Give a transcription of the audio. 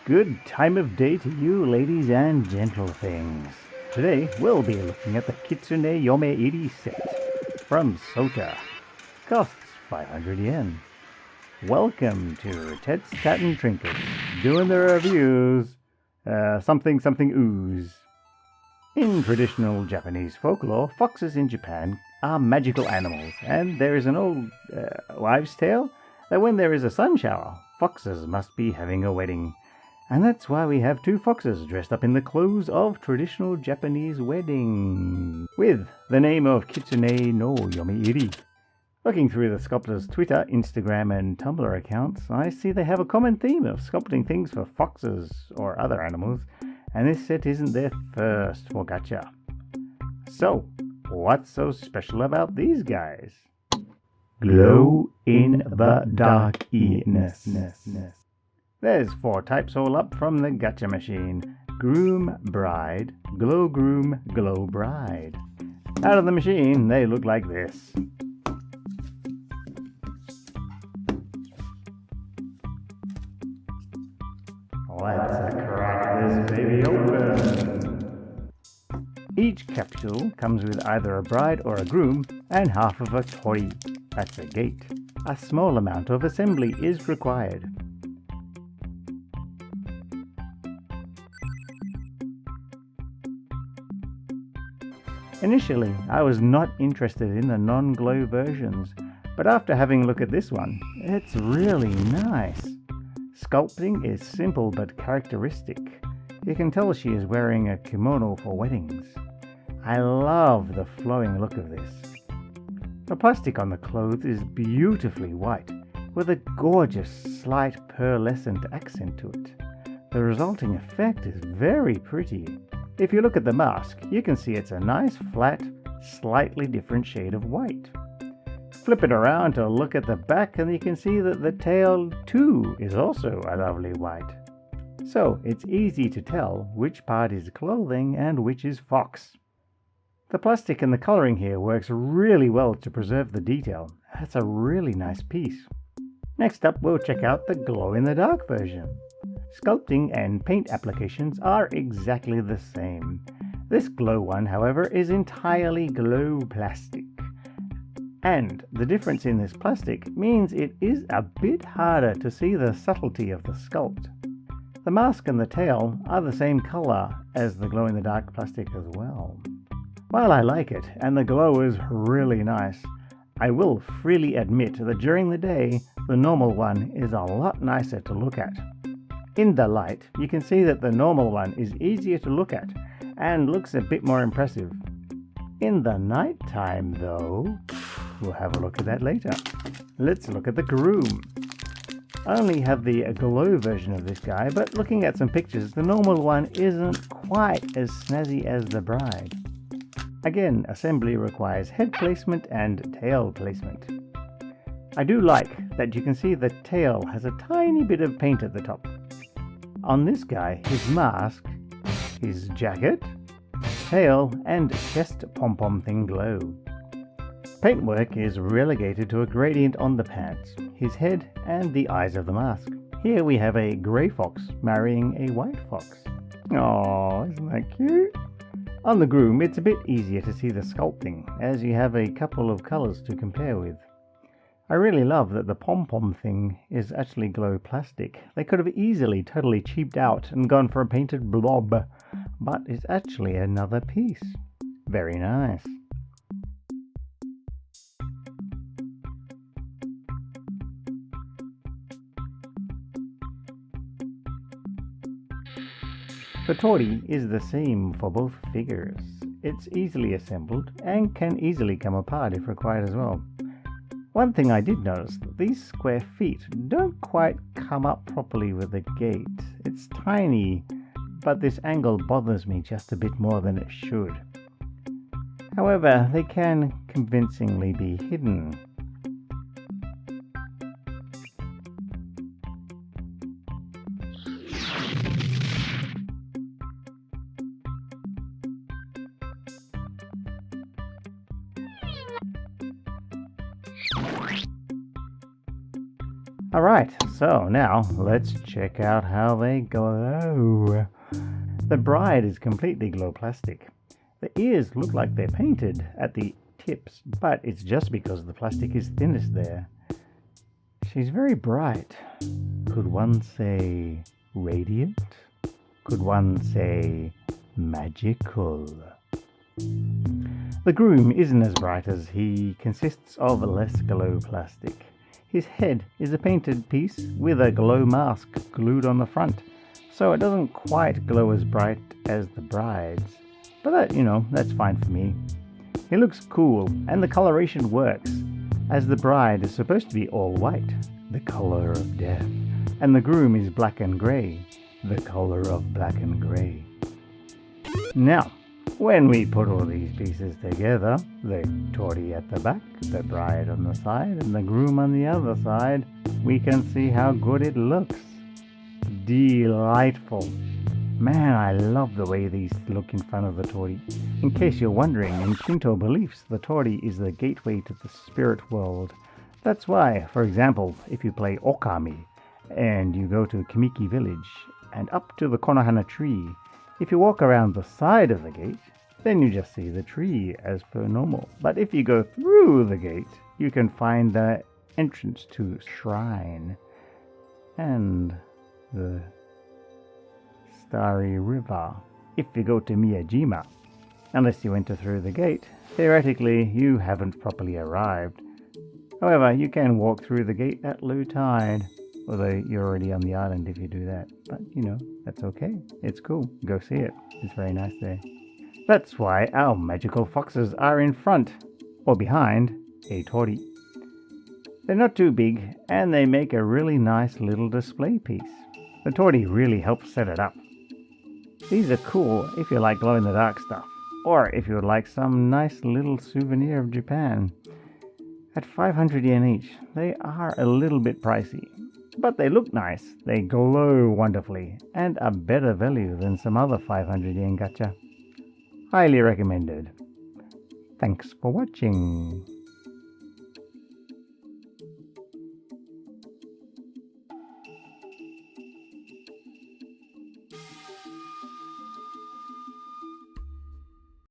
Good time of day to you, ladies and gentle things. Today we'll be looking at the Kitsune Yomeiri set from Sota. Costs 500 yen. Welcome to Tets, Tat and Trinkets, doing the reviews. Something ooze. In traditional Japanese folklore, foxes in Japan are magical animals, and there is an old wives' tale that when there is a sun shower, foxes must be having a wedding. And that's why we have two foxes dressed up in the clothes of traditional Japanese weddings, with the name of Kitsune no Yomeiri. Looking through the sculptor's Twitter, Instagram and Tumblr accounts, I see they have a common theme of sculpting things for foxes or other animals, and this set isn't their first for Gacha. So, what's so special about these guys? Glow in the darkness. There's 4 types all up from the Gacha machine. Groom, Bride, Glow Groom, Glow Bride. Out of the machine, they look like this. Let's crack this baby open. Each capsule comes with either a bride or a groom and half of a tori. That's a gate. A small amount of assembly is required. Initially, I was not interested in the non-glow versions, but after having a look at this one, it's really nice. Sculpting is simple but characteristic. You can tell she is wearing a kimono for weddings. I love the flowing look of this. The plastic on the clothes is beautifully white, with a gorgeous slight pearlescent accent to it. The resulting effect is very pretty. If you look at the mask, you can see it's a nice flat, slightly different shade of white. Flip it around to look at the back and you can see that the tail too is also a lovely white. So it's easy to tell which part is clothing and which is fox. The plastic and the coloring here works really well to preserve the detail. That's a really nice piece. Next up, we'll check out the glow-in-the-dark version. Sculpting and paint applications are exactly the same. This glow one, however, is entirely glow plastic. And the difference in this plastic means it is a bit harder to see the subtlety of the sculpt. The mask and the tail are the same color as the glow-in-the-dark plastic as well. While I like it, and the glow is really nice, I will freely admit that during the day, the normal one is a lot nicer to look at. In the light, you can see that the normal one is easier to look at and looks a bit more impressive. In the night time, though, we'll have a look at that later. Let's look at the groom. I only have the glow version of this guy, but looking at some pictures, the normal one isn't quite as snazzy as the bride. Again, assembly requires head placement and tail placement. I do like that you can see the tail has a tiny bit of paint at the top. On this guy, his mask, his jacket, tail and chest pom-pom thing glow. Paintwork is relegated to a gradient on the pants, his head and the eyes of the mask. Here we have a grey fox marrying a white fox. Aww, isn't that cute? On the groom, it's a bit easier to see the sculpting, as you have a couple of colours to compare with. I really love that the pom-pom thing is actually glow plastic. They could have easily totally cheaped out and gone for a painted blob, but it's actually another piece. Very nice. The tori is the same for both figures. It's easily assembled and can easily come apart if required as well. One thing I did notice, these square feet don't quite come up properly with the gate. It's tiny, but this angle bothers me just a bit more than it should. However, they can convincingly be hidden. Alright, so now let's check out how they glow. The bride is completely glow plastic. The ears look like they're painted at the tips, but it's just because the plastic is thinnest there. She's very bright. Could one say radiant? Could one say magical? The groom isn't as bright as he consists of less glow plastic. His head is a painted piece with a glow mask glued on the front, so it doesn't quite glow as bright as the bride's. But that's fine for me. He looks cool, and the coloration works, as the bride is supposed to be all white, the color of death, and the groom is black and grey, the color of black and grey. Now, when we put all these pieces together, the tortie at the back, the bride on the side, and the groom on the other side, we can see how good it looks. Delightful. Man, I love the way these look in front of the tortie. In case you're wondering, in Shinto beliefs, the tortie is the gateway to the spirit world. That's why, for example, if you play Okami, and you go to Kimiki village, and up to the Konohana tree, if you walk around the side of the gate, then you just see the tree as per normal. But if you go through the gate, you can find the entrance to shrine and the Starry River. If you go to Miyajima, unless you enter through the gate, theoretically you haven't properly arrived. However, you can walk through the gate at low tide, although you're already on the island if you do that. But that's okay. It's cool. Go see it. It's very nice there. That's why our magical foxes are in front, or behind, a tortie. They're not too big, and they make a really nice little display piece. The tortie really helps set it up. These are cool if you like glow-in-the-dark stuff, or if you would like some nice little souvenir of Japan. At 500 yen each, they are a little bit pricey, but they look nice, they glow wonderfully, and are better value than some other 500 yen gacha. Highly recommended. Thanks for watching.